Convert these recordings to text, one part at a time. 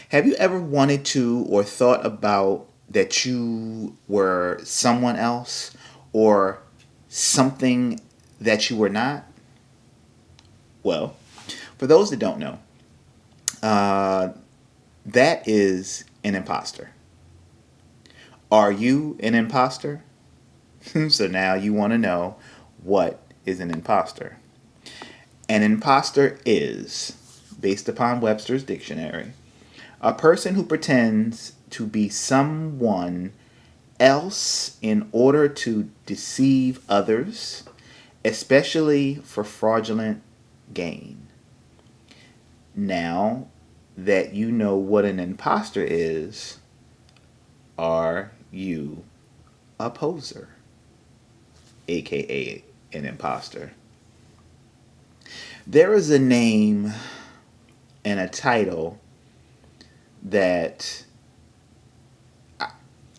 Have you ever wanted to or thought about that you were someone else or something that you were not? Well, for those that don't know, uh, that is an imposter. Are you an imposter? So now you want to know, what is an imposter? An imposter is, based upon Webster's dictionary, a person who pretends to be someone else in order to deceive others, especially for fraudulent gain. Now that you know what an imposter is, are you a poser, aka an imposter? There is a name and a title that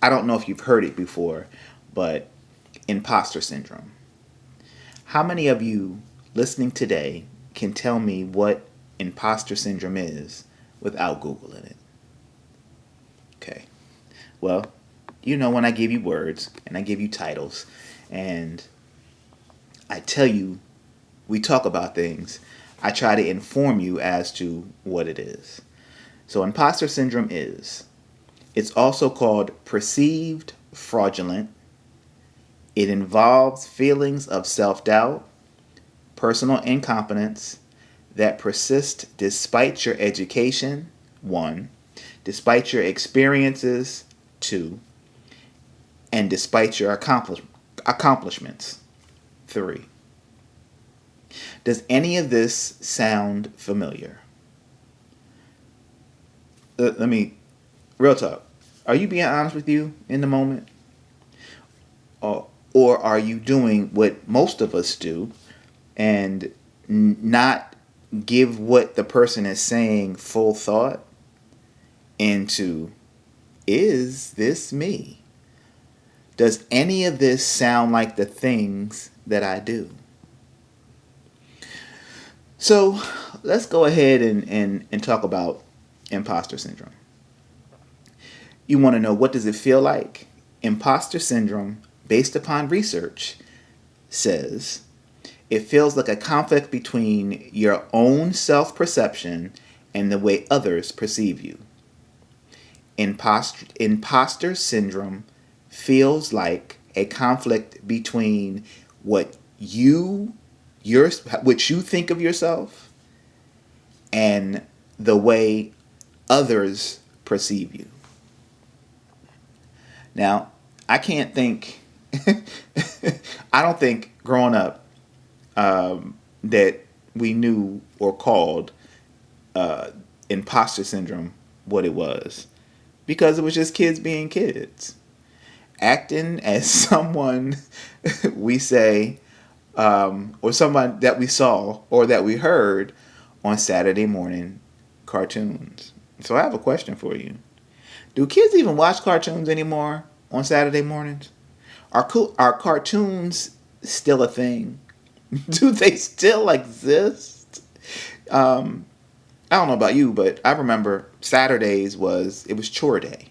I don't know if you've heard it before, but imposter syndrome. How many of you listening today can tell me what imposter syndrome is without Googling it? Okay. Well, when I give you words and I give you titles and I tell you we talk about things, I try to inform you as to what it is. So imposter syndrome is, it's also called perceived fraudulent. It involves feelings of self-doubt, personal incompetence that persist despite your education, 1, despite your experiences, 2, and despite your accomplishments, 3. Does any of this sound familiar? Let me, real talk. Are you being honest with you in the moment? Or are you doing what most of us do and not give what the person is saying full thought into, is this me? Does any of this sound like the things that I do? So let's go ahead and talk about imposter syndrome. You want to know, what does it feel like? Imposter syndrome, based upon research, says it feels like a conflict between your own self-perception and the way others perceive you. Imposter syndrome feels like a conflict between what you think of yourself and the way others perceive you. Now, I can't think, I don't think growing up that we knew or called imposter syndrome what it was, because it was just kids being kids, acting as someone we say, or someone that we saw or that we heard on Saturday morning cartoons. So I have a question for you. Do kids even watch cartoons anymore on Saturday mornings? Are cartoons still a thing? Do they still exist? I don't know about you, but I remember Saturdays was chore day.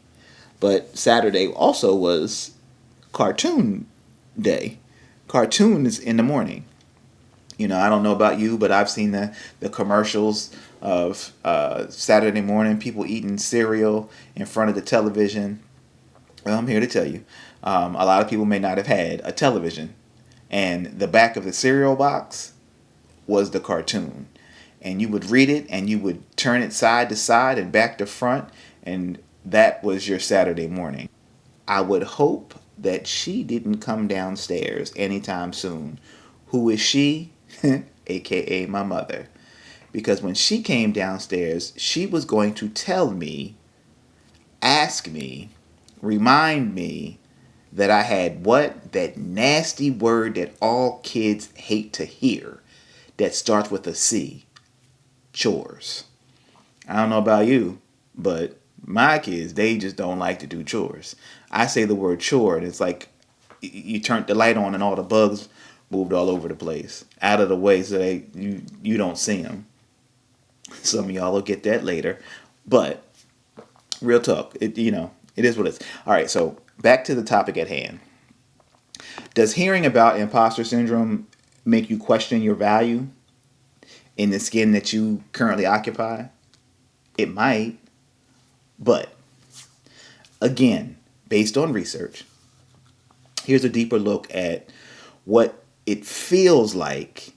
But Saturday also was cartoon day. Cartoons in the morning. I don't know about you, but I've seen the commercials of Saturday morning, people eating cereal in front of the television. Well, I'm here to tell you, a lot of people may not have had a television, and the back of the cereal box was the cartoon. And you would read it, and you would turn it side to side and back to front, and that was your Saturday morning. I would hope that she didn't come downstairs anytime soon. Who is she? AKA my mother. Because when she came downstairs, she was going to tell me, ask me, remind me that I had that nasty word that all kids hate to hear that starts with a C. Chores. I don't know about you, but my kids, they just don't like to do chores. I say the word chore, and it's like you turned the light on and all the bugs moved all over the place, out of the way, so you don't see them. Some of y'all will get that later, but Real talk. It is what it is. All right, so back to the topic at hand. Does hearing about imposter syndrome make you question your value in the skin that you currently occupy? It might, but again, based on research, here's a deeper look at what it feels like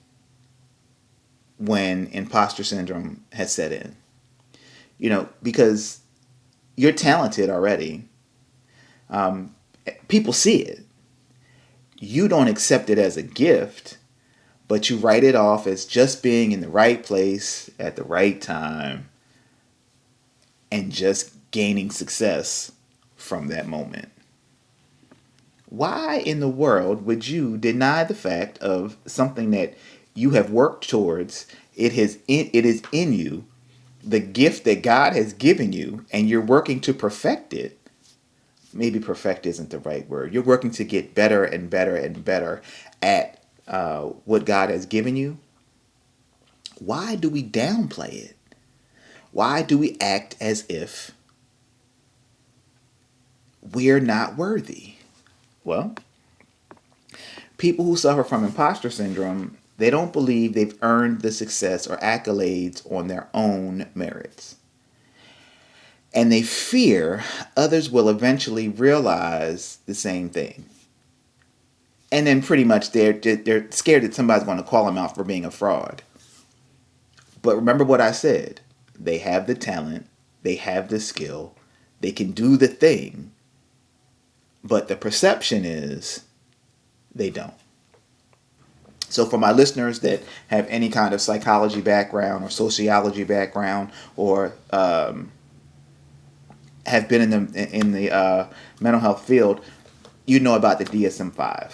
when imposter syndrome has set in. Because you're talented already. People see it. You don't accept it as a gift, but you write it off as just being in the right place at the right time and just gaining success from that moment. Why in the world would you deny the fact of something that you have worked towards? It is in you, the gift that God has given you, and you're working to perfect it. Maybe perfect isn't the right word. You're working to get better and better and better at what God has given you. Why do we downplay it? Why do we act as if we're not worthy? Well, people who suffer from imposter syndrome, they don't believe they've earned the success or accolades on their own merits. And they fear others will eventually realize the same thing. And then pretty much they're scared that somebody's going to call them out for being a fraud. But remember what I said. They have the talent. They have the skill. They can do the thing. But the perception is they don't. So for my listeners that have any kind of psychology background or sociology background or have been in the mental health field, you know about the DSM-5.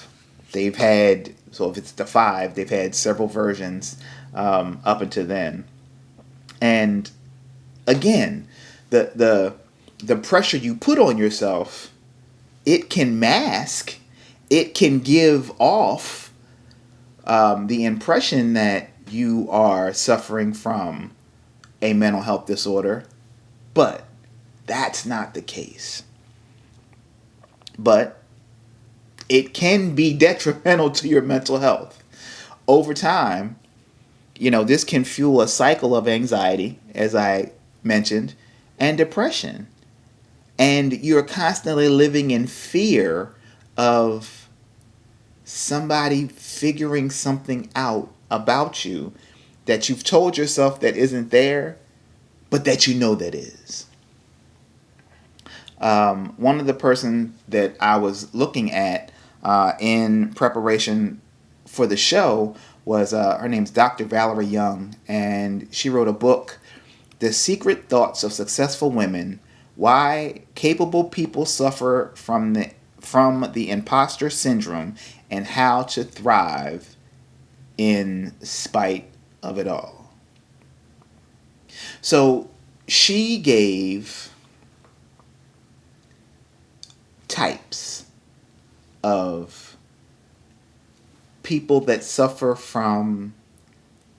They've had, so if it's the 5, they've had several versions up until then. And again, the pressure you put on yourself, it can mask, it can give off the impression that you are suffering from a mental health disorder, but that's not the case. But it can be detrimental to your mental health. Over time, this can fuel a cycle of anxiety, as I mentioned, and depression. And you're constantly living in fear of somebody figuring something out about you that you've told yourself that isn't there, but that you know that is. One of the person that I was looking at in preparation for the show was her name's Dr. Valerie Young, and she wrote a book, The Secret Thoughts of Successful Women: Why Capable People Suffer from the Imposter Syndrome and How to Thrive in Spite of It All. So she gave types of people that suffer from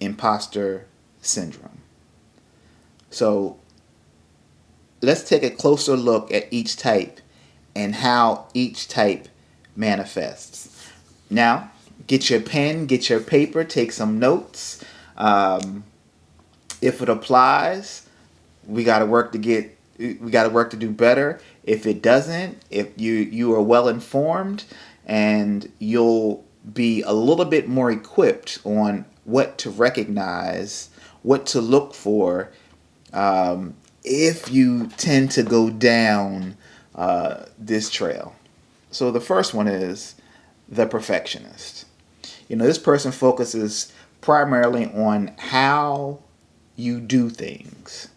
imposter syndrome. So let's take a closer look at each type and how each type manifests. Now, get your pen, get your paper, take some notes. If it applies, we got to work to do better. If it doesn't, if you are well informed, and you'll be a little bit more equipped on what to recognize, what to look for, if you tend to go down this trail. So the first one is the perfectionist. This person focuses primarily on how you do things.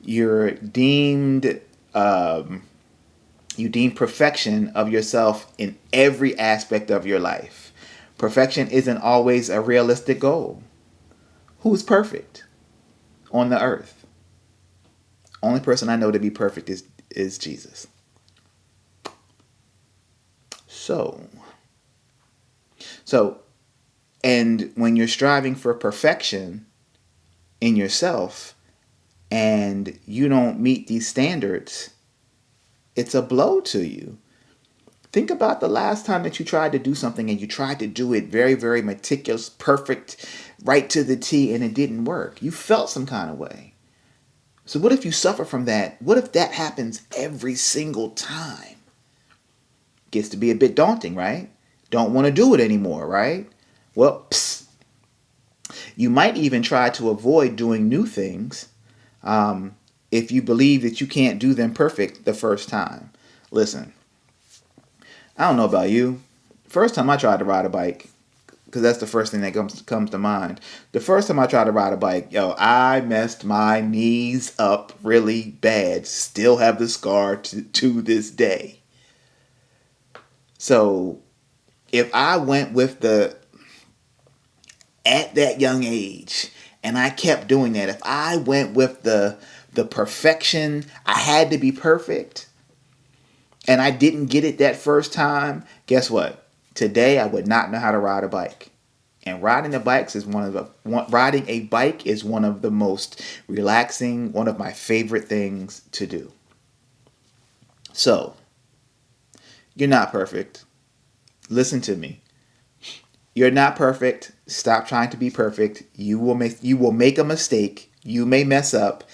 You're deemed you deem perfection of yourself in every aspect of your life. Perfection isn't always a realistic goal. Who's perfect on the earth? Only person I know to be perfect is Jesus. So, and when you're striving for perfection in yourself, and you don't meet these standards, it's a blow to you. Think about the last time that you tried to do something and you tried to do it very, very meticulous, perfect, right to the T, and it didn't work. You felt some kind of way. So what if you suffer from that? What if that happens every single time? Gets to be a bit daunting, right? Don't want to do it anymore, right? Well, you might even try to avoid doing new things if you believe that you can't do them perfect the first time. Listen, I don't know about you. First time I tried to ride a bike, because that's the first thing that comes to mind. The first time I tried to ride a bike, I messed my knees up really bad. Still have the scar to this day. So if I went with at that young age and I kept doing that, if I went with the perfection, I had to be perfect, and I didn't get it that first time, guess what? Today I would not know how to ride a bike. And riding a bike is one of the most relaxing, one of my favorite things to do. So, you're not perfect. Listen to me. You're not perfect. Stop trying to be perfect. You will make a mistake. You may mess up.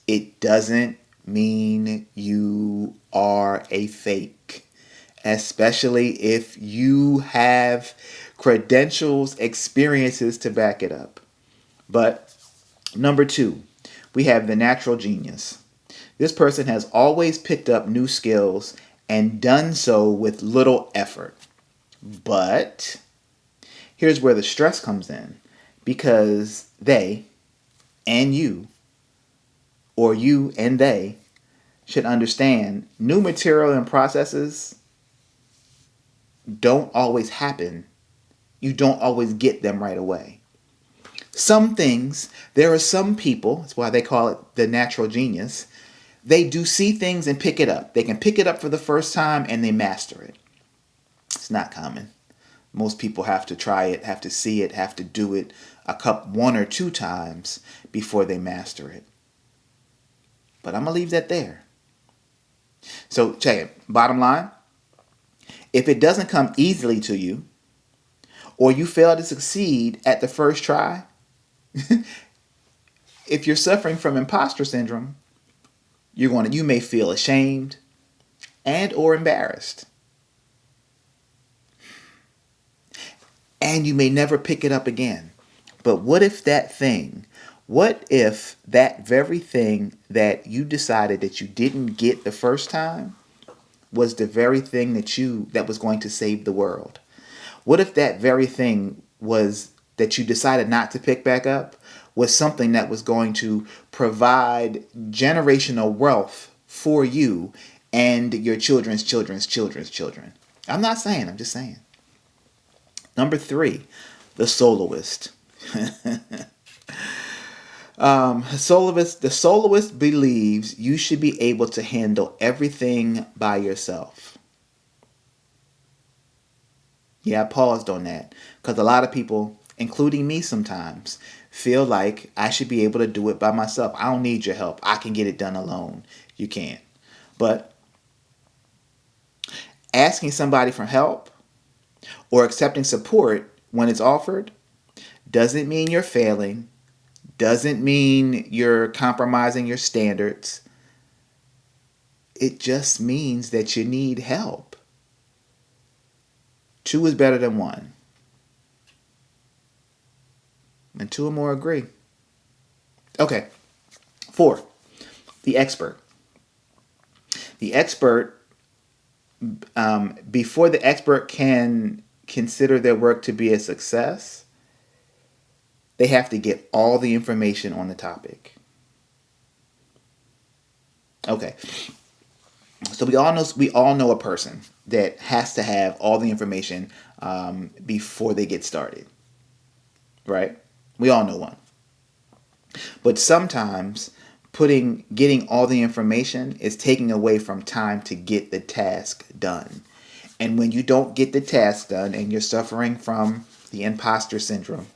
It doesn't mean you are a fake, especially if you have credentials, experiences to back it up. But number 2, we have the natural genius. This person has always picked up new skills and done so with little effort. But here's where the stress comes in, because they and you, or you and they, should understand new material and processes don't always happen. You don't always get them right away. Some things, there are some people, that's why they call it the natural genius, they do see things and pick it up. They can pick it up for the first time and they master it. It's not common. Most people have to try it, have to see it, have to do it one or two times before they master it. But I'm going to leave that there. So, check it. Bottom line, if it doesn't come easily to you, or you fail to succeed at the first try, if you're suffering from imposter syndrome, you may feel ashamed and or embarrassed. And you may never pick it up again. But what if that very thing that you decided that you didn't get the first time was the very thing that was going to save the world? What if that very thing that you decided not to pick back up was something that was going to provide generational wealth for you and your children's children's children's children? I'm just saying. Number 3, the soloist. The soloist believes you should be able to handle everything by yourself. Yeah, I paused on that because a lot of people, including me sometimes, feel like I should be able to do it by myself. I don't need your help. I can get it done alone. You can't. But asking somebody for help or accepting support when it's offered doesn't mean you're failing, doesn't mean you're compromising your standards. It just means that you need help. 2 is better than 1. And 2 or more agree. Okay. 4, the expert. The expert, before the expert can consider their work to be a success, they have to get all the information on the topic. Okay. So we all know a person that has to have all the information before they get started. Right? We all know one. But sometimes getting all the information is taking away from time to get the task done. And when you don't get the task done and you're suffering from the imposter syndrome,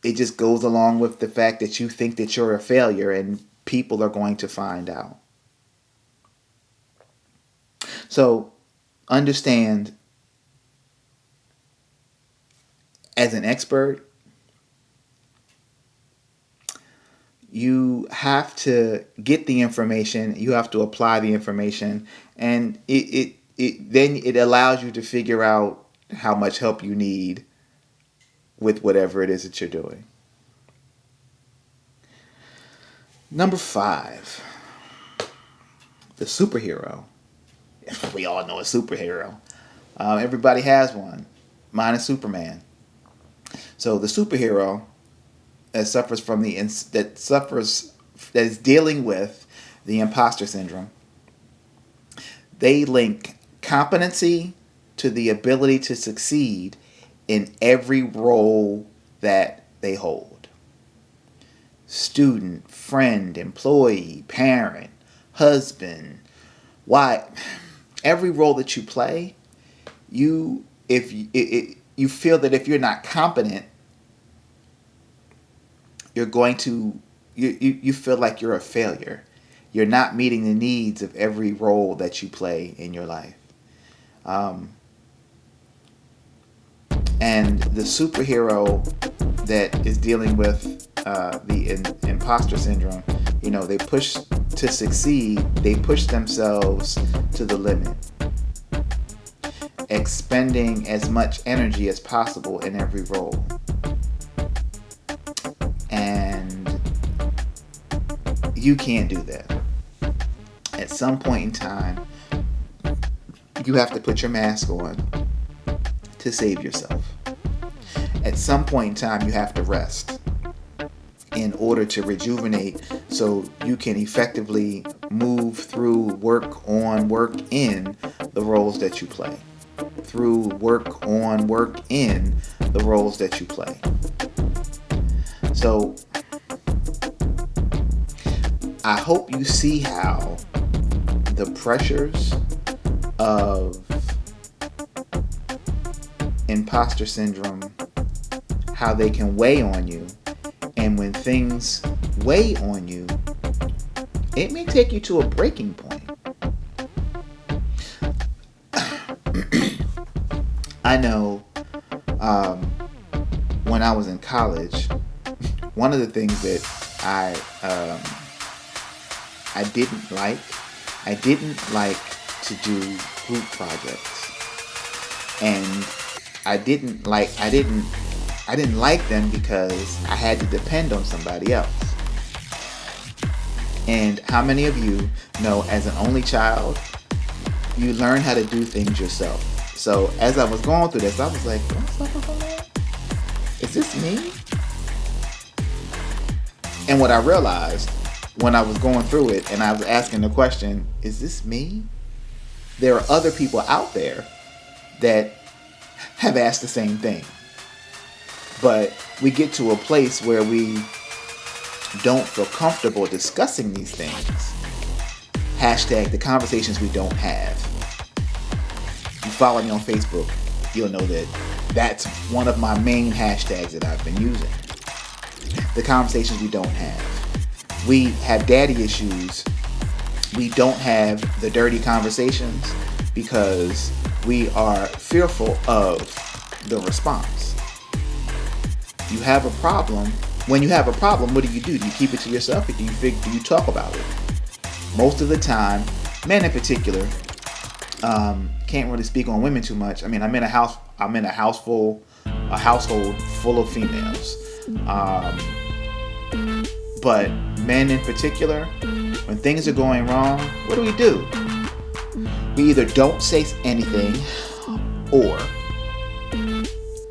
it just goes along with the fact that you think that you're a failure and people are going to find out. So understand, as an expert, you have to get the information, you have to apply the information, and it allows you to figure out how much help you need with whatever it is that you're doing. Number 5, the superhero. We all know a superhero. Everybody has one. Mine is Superman. So the superhero that is dealing with the imposter syndrome, they link competency to the ability to succeed in every role that they hold. Student, friend, employee, parent, husband, wife. Every role that you play, you feel that if you're not competent, you're going to you feel like you're a failure. You're not meeting the needs of every role that you play in your life. And the superhero that is dealing with the imposter syndrome, they push to succeed. They push themselves to the limit, expending as much energy as possible in every role. And you can't do that. At some point in time, you have to put your mask on to save yourself. At some point in time, you have to rest in order to rejuvenate so you can effectively move through, work in the roles that you play. Work in the roles that you play. So I hope you see how the pressures of imposter syndrome, how they can weigh on you. And when things weigh on you, it may take you to a breaking point. I know when I was in college, one of the things that I didn't like to do group projects, and I didn't like them because I had to depend on somebody else. And how many of you know, as an only child, you learn how to do things yourself? So as I was going through this, I was like, what's up with that? Is this me? And what I realized when I was going through it and I was asking the question, is this me? There are other people out there that have asked the same thing. But we get to a place where we don't feel comfortable discussing these things. Hashtag the conversations we don't have. You follow me on Facebook, you'll know that that's one of my main hashtags that I've been using. The conversations we don't have. We have daddy issues. We don't have the dirty conversations because we are fearful of the response. You have a problem. When you have a problem, what do? Do you keep it to yourself, or do you talk about it? Most of the time, men in particular, can't really speak on women too much. I mean, I'm in a household full of females. But men in particular, when things are going wrong, what do? We either don't say anything, or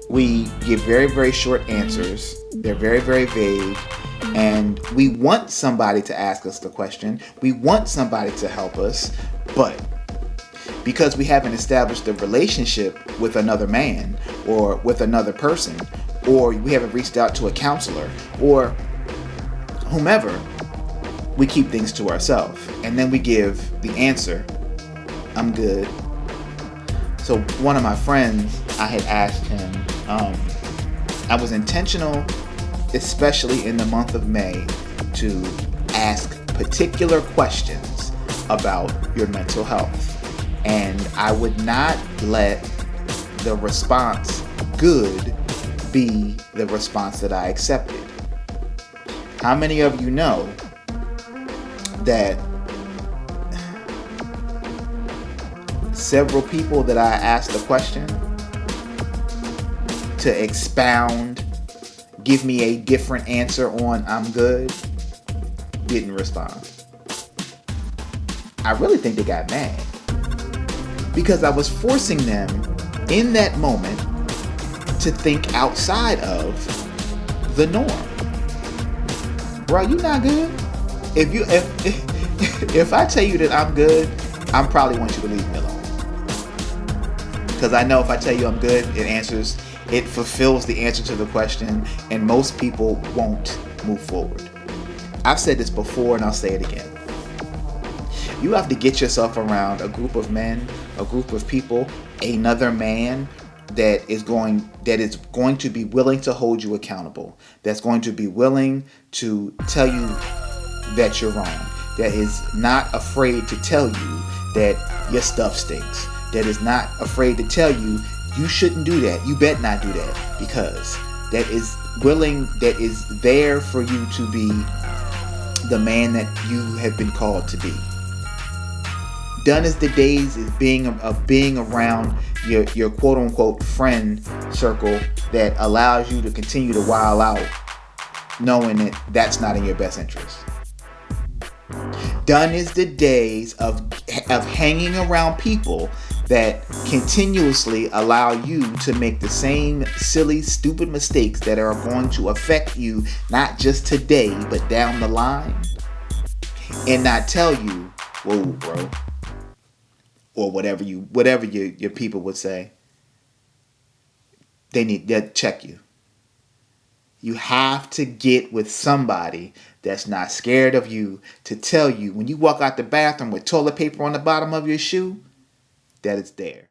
we give very, very short answers. They're very, very vague. And we want somebody to ask us the question. We want somebody to help us. But because we haven't established a relationship with another man or with another person, or we haven't reached out to a counselor or whomever, we keep things to ourselves. And then we give the answer, I'm good. So one of my friends, I had asked him, I was intentional, especially in the month of May, to ask particular questions about your mental health. And I would not let the response good be the response that I accepted. How many of you know that several people that I asked a question to expound, give me a different answer on I'm good, didn't respond? I really think they got mad because I was forcing them in that moment to think outside of the norm. Bro, you not good? If I tell you that I'm good, I probably want you to leave me alone. Because I know if I tell you I'm good, it fulfills the answer to the question, and most people won't move forward. I've said this before and I'll say it again. You have to get yourself around a group of men, a group of people, another man that is going to be willing to hold you accountable, that's going to be willing to tell you that you're wrong, that is not afraid to tell you that your stuff stinks, that is not afraid to tell you you shouldn't do that, you better not do that, because that is there for you to be the man that you have been called to be. Done is the days of being around your quote unquote friend circle that allows you to continue to wild out knowing that that's not in your best interest. Done is the days of hanging around people that continuously allow you to make the same silly, stupid mistakes that are going to affect you not just today but down the line, and not tell you, whoa, bro, or whatever your people would say. They'll check you. You have to get with somebody that's not scared of you to tell you when you walk out the bathroom with toilet paper on the bottom of your shoe that it's there.